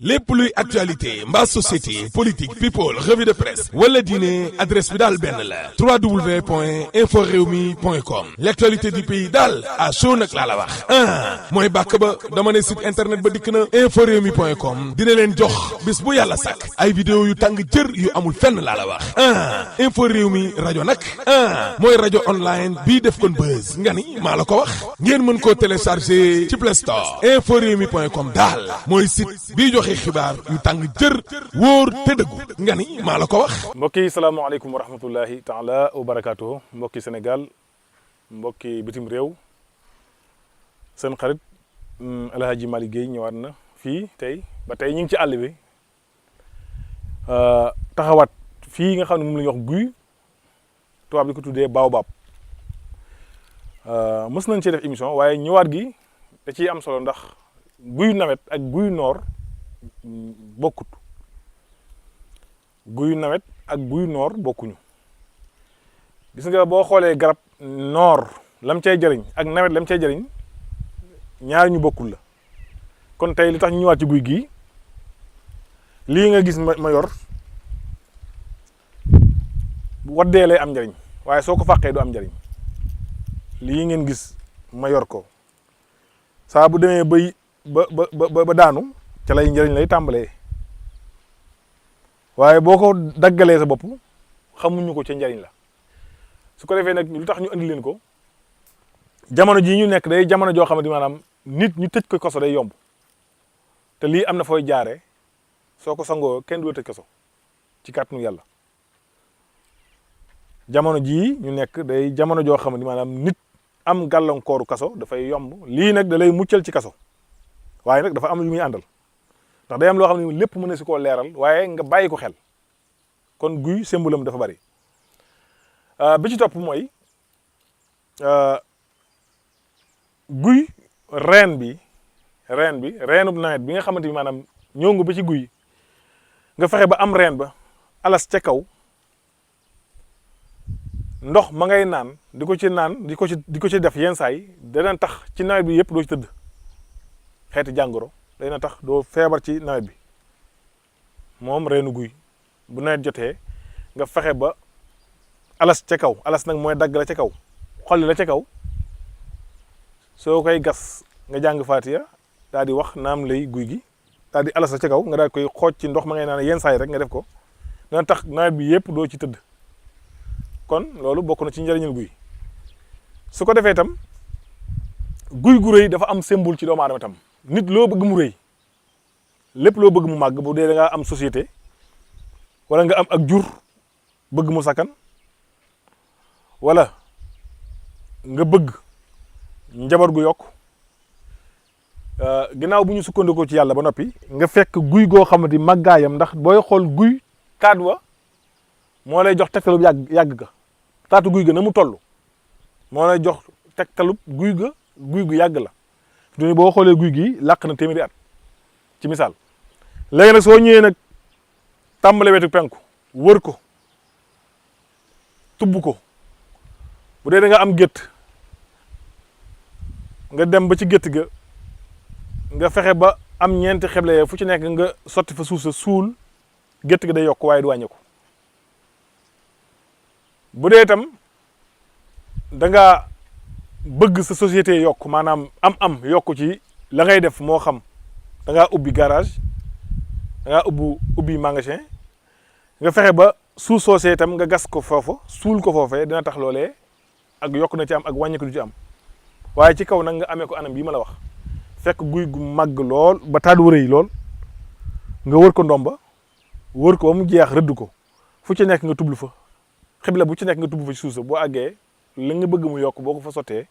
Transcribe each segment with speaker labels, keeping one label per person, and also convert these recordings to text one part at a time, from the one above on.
Speaker 1: lépp luy actualité mbaa société politique people revue de presse wala diine adresse bi daal benn la www.inforewmi.com l'actualité du pays daal à chaud nag laa la wax mooy bàkk ba dama ne site internet ba dikk na inforewmi.com dina leen jox bis bu yàlla sàkk ay vidéo yu tàng jër yu amul fenn laa la wax Inforewmi rajo nag mooy rajo online bii def kon buzz nga ni maa la ko wax ngeen mën koo télécharger ci Play Store inforewmi.com daal mooy site bii joxe xibaar yu tàng jër wóor te dëggu nga ni maa la ko wax.
Speaker 2: mbokk yi salaamaaleykum wa rahmatullahi taala wa barakaatuhu mbokki Sénégal mbokki bitim réew seen xarit El Hadji Malick Guèye ñëwaat na fii tey ba tey ñu ngi ci àll bi taxawaat fii nga xam ne moom la ñuy wax guy tubaab di ko tuddee baobab mës nañ cee def émission waaye ñëwaat gi da ciy am solo ndax guy nawet ak guy noor bokkut guy nawet ak guy noor bokkuñu gis nga boo xoolee garab noor lam cay jëriñ ak nawet lam cay jëriñ ñaar ñu bokkul la kon tey li tax ñu ñëwaat ci guy gii lii nga gis ma yor waddee lay am njëriñ waaye soo ko fàqee du am njëriñ lii ngeen gis ma yor ko saa bu demee ba daanu ca lay njëriñ lay tàmbalee waaye boo ko daggalee sa bopp xamuñu ko ca njëriñ la su ko defee nag lu tax ñu andi leen ko jamono jii ñu nekk day jamono joo xamante maanaam nit ñu tëj ko kaso day yomb te lii am na fooy jaaree soo ko sangoo kenn du la tëj kaso ci kàttanu yàlla jamono jii ñu nekk day jamono joo xamante maanaam nit am gàllankooru kaso dafay yomb lii nag da lay muccal ci kaso waaye nag dafa am lu muy àndal ndax day am loo xam ne lépp mën na si koo leeral waaye nga bàyyi ko xel kon guy sembulam dafa bari bi ci topp mooy guy reenub nawet bi nga xamante ni maanaam ñëw nga ba ci guy nga fexe ba am reen ba alas ca kaw ndox ma ngay naan di ko ci def yenn saa yi dana tax ci nawet bi yëpp doo ci tëdd xeeti jàngoro dana tax doo feebar ci nawet bi moom reenu guy bu nawet jotee nga fexe ba alas ca kaw alas nag mooy dagg la ca kaw xolli la ca kaw soo koy gas nga jàng Faatiya daal di wax naam lay guy gi daal di alas la ca kaw nga daal koy xooj ci ndox ma ngay naan yenn saa yi rek nga def ko dana tax nawet bi yëpp doo ci tëdd kon loolu bokk na ci njëriñul guy su ko defee itam guy gu rëy dafa am symbole ci doomu aadama tam nit loo bëgg mu rëy lépp loo bëgg mu màgg bu dee da ngaa am société wala nga am ak jur bëgg mu sakkan wala nga bëgg njaboot gu yokk ginnaaw bu ñu sukkandikoo ci yàlla ba noppi nga fekk guy goo xamante ni màggaayam ndax booy xool guy kaat wa moo lay jox tegtalub yàgg ga taatu guy ga na mu toll moo lay jox tegtalub guy gu yàgg la du boo xoolee guy gi làq na téeméeri at ci misaal léegi nag soo ñëwee nag tàmbale wetu penku wër ko tubb ko bu dee da nga am gétt nga dem ba ci gétt ga nga fexe ba am ñeenti xeble fu ci nekk nga sotti fa suuf sa suul gétt ga day yokk waaye du wàññeeku bu dee itam da nga bëgg sa société yokk maanaam am yokk ci la ngay def moo xam da ngaa ubbi garage da ngaa ubbi magasin nga fexe ba suuf soosee itam nga gas ko foofu suul ko foofee dina tax loolee ak yokk na ci am ak wàññeeku du ci am waaye ci kaw nag nga amee ko anam bii ma la wax fekk guy gu màgg lool ba taadu rëy lool nga wër ko ndomba wër ko ba mu jeex rëdd ko fu ci nekk nga tublu fa xibla bu ci nekk nga tubb fa ci suuf sa boo àggee la nga bëgg mu yokk boo ko fa sottee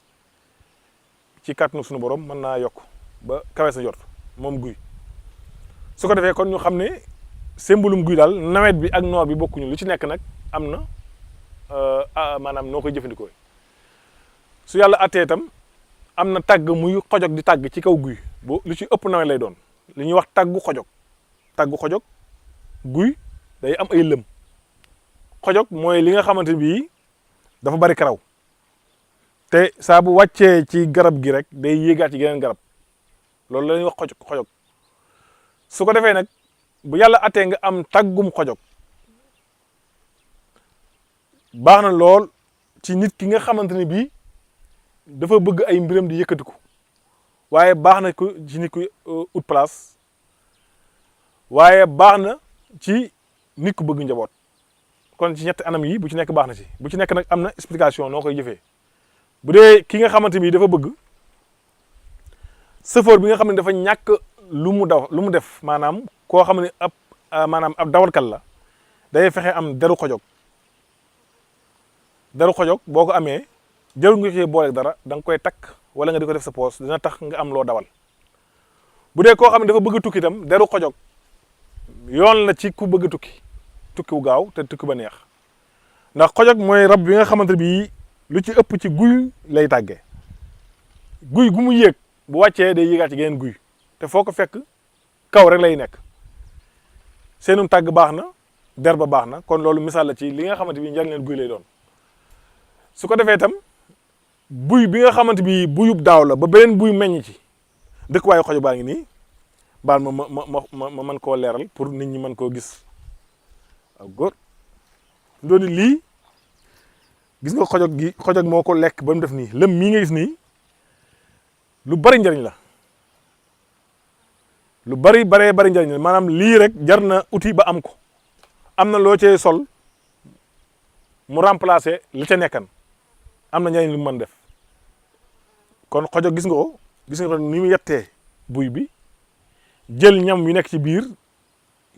Speaker 2: ci kàttanu suñu borom mën naa yokk ba kawe sa jort moom guy su ko defee kon ñu xam ne symbolum guy daal nawet bi ak noor bi bokkuñu lu ci nekk nag am na maanaam noo koy jëfandikoo su yàlla attee itam am na tàgg muy xojog di tàgg ci kaw guy bo lu ci ëpp nawet lay doon li ñuy wax tàggu xojog guy day am ay lëm xojog mooy li nga xamante bii dafa bari karaw te saa bu wàccee ci garab gi rek day yéegaat ci geneen garab loolu la ñuy wax xojog su ko defee nag bu yàlla attee nga am tàggum xojog baax na lool ci nit ki nga xamante ne bii dafa bëgg ay mbiram di yëkkatiku waaye baax na ko ci nit ku ut place waaye baax na ci nit ku bëgg njaboot kon ci ñetti anam yi bu ci nekk baax na ci bu ci nekk nag am na explication noo koy jëfee bu dee ki nga xamante ni dafa bëgg sëfoor bi nga xam ne dafa ñàkk lu mu def maanaam koo xam ne maanaam ab dawalkat la day fexe am deru xojog boo ko amee jarul nga cee boole dara da nga koy takk wala nga di ko def sa poos dina tax nga am loo dawal bu dee koo xam ne dafa bëgg tukki itam deru xojog yoon la ci ku bëgg tukki wu gaaw te tukki ba neex ndax xojog mooy rab bi nga xamante bi lu ci ëpp ci guy lay tàggee guy gu mu yéeg bu wàccee day yéegaat ci geneen guy te foo ko fekk kaw rek lay nekk seenum tàgg baax na der ba baax na kon loolu misaal la ci li nga xamante bi njariñ leen guy lay doon su ko defee itam buy bi nga xamante bi buyub daaw la ba beneen buy meññ ci dëkkuwaayu xojog baa ngi nii baal ma mën koo leeral pour nit ñi mën koo gis waaw góor ndooni lii gis nga xojog moo ko lekk ba mu def nii lëm mii nga gis nii lu bari njariñ la lu bari njariñ la maanaam lii rek jar na outil ba am ko am na loo cee sol mu remplacer li ca nekkan am na njariñ lu mu mën def kon xojog gis nga ko ni mu yettee buy bi jël ñam wi nekk ci biir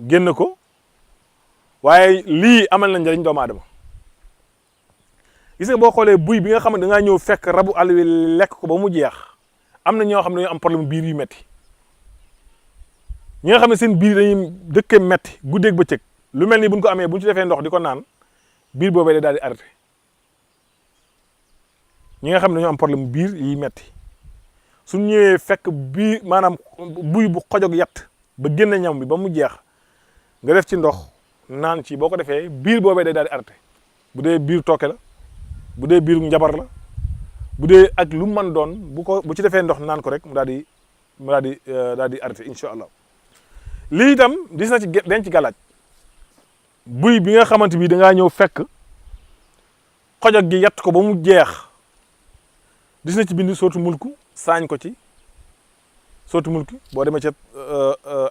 Speaker 2: génn ko waaye lii amal na njariñ doomu aadama gis nga boo xoolee buy bi nga xam ne da ngaa ñëw fekk rabu àll wi lekk ko ba mu jeex am na ñoo xam ne dañoo am problème biir yu metti ñi nga xam ne seen biir dañuy dëkkee metti guddeeg bëccëg lu mel ni buñ ko amee buñ ci defee ndox di ko naan biir boobee day daal di arrêté ñi nga xam ne dañoo am problème biir yi metti suñ ñëwee fekk biir maanaam buy bu xojog yatt ba génne ñam bi ba mu jeex nga def ci ndox naan ci boo ko defee biir boobee day daal di arrêté bu dee biir tooke la bu dee biir njabar la bu dee ak lu mën doon bu ci defee ndox naan ko rek mu daal di arrêté incha allah lii itam dis na ci denc galaaj buy bi nga xamante bi da ngaa ñëw fekk xojog gi yatt ko ba mu jeex dis na ci bind sootu mulku saañ ko ci sootu mulki boo demee ca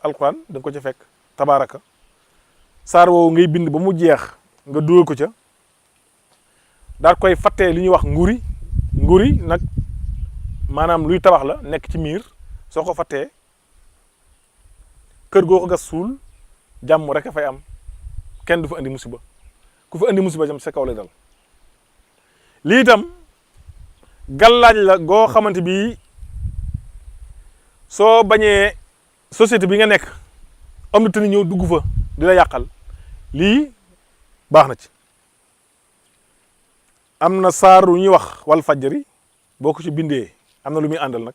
Speaker 2: alquran da nga ko ca fekk tabaraka saar woowu ngay bind ba mu jeex nga dugal ko ca daal koy fattee li ñuy wax nguri nag maanaam luy tabax la nekk ci miir soo ko fattee kër goo ko gas suul jàmm rek a fay am kenn du fa andi musiba ku fa andi musiba jam sa kaw lay dal lii itam gàllaaj la goo xamante bi soo bañee société bi nga nekk am na te ni ñëw dugg fa di la yàqal lii baax na ci am na saar wu ñuy wax wal fajjari boo ko ci bindee am na lu muy àndal nag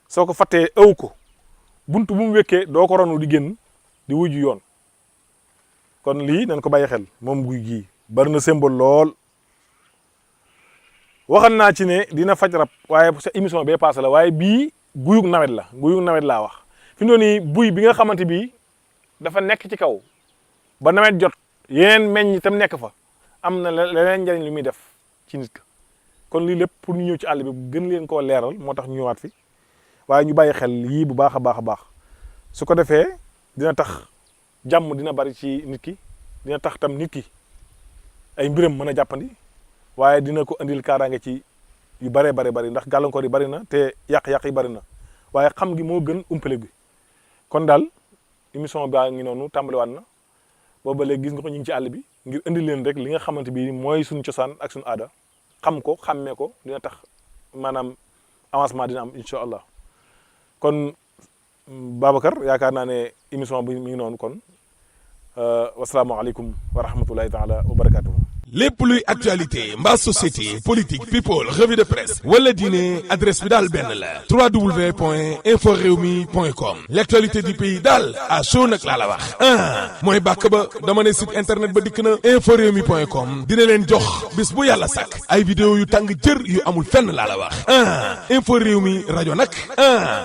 Speaker 2: soo ko fattee ëw ko buntu bu mu wekkee doo ko ronu di génn di wujju yoon kon lii nañ ko bàyyi xel moom guy gii bari na symbole lool waxan naa ci ne dina faj rab waaye sa émission bee passé la waaye bii guyug nawet laa wax fi mu nii buy bi nga xamante bi dafa nekk ci kaw ba nawet jot yeneen meññ itam nekk fa am na leneen njariñ lu muy def ci nit ka kon lii lépp pour ñu ñëw ci àll bi gën leen koo leeral moo tax ñu ñëwaat fi waaye ñu bàyyi xel yii bu baax a baax su ko defee dina tax jàmm dina bari ci nit ki dina tax tam nit ki ay mbiram mën a jàppandi waaye dina ko andil kaaraange ci yu bari ndax gàllankoor yi bari na te yàq-yàq yi bari na waaye xam gi moo gën umpale gi kon daal émission baa ngi noonu tàmbaliwaat na booba léegi gis nga ko ñu ngi ci àll bi ngir indi leen rek li nga xamante bi mooy suñu cosaan ak suñu aada xam ko xàmmee ko dina tax maanaam avancement dina am incha allah kon Babacar yaakaar naa ne émission bi mi ngi noonu kon wasalaamaaleykum wa rahmatullahi taala wa barakatuhu
Speaker 1: lépp luy actualité mbaa société politique people revue de presse wala diine adresse bi daal benn la www.inforewmi.com l'actualité du pays daal à chaud nag laa la wax mooy bàkk ba dama ne site internet ba dikk na inforewmi.com dina leen jox bis bu yàlla sàkk ay vidéo yu tàng jër yu amul fenn laa la wax info réew mi rajo nag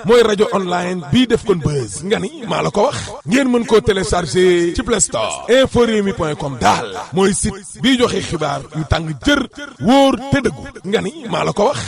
Speaker 1: mooy rajo online bii def kon buzz nga ni maa la ko wax ngeen mën koo télécharger ci Play Store inforewmi.com daal mooy site bii joxe xibaar yu tàng jër wóor te dëggu nga ni maa la ko wax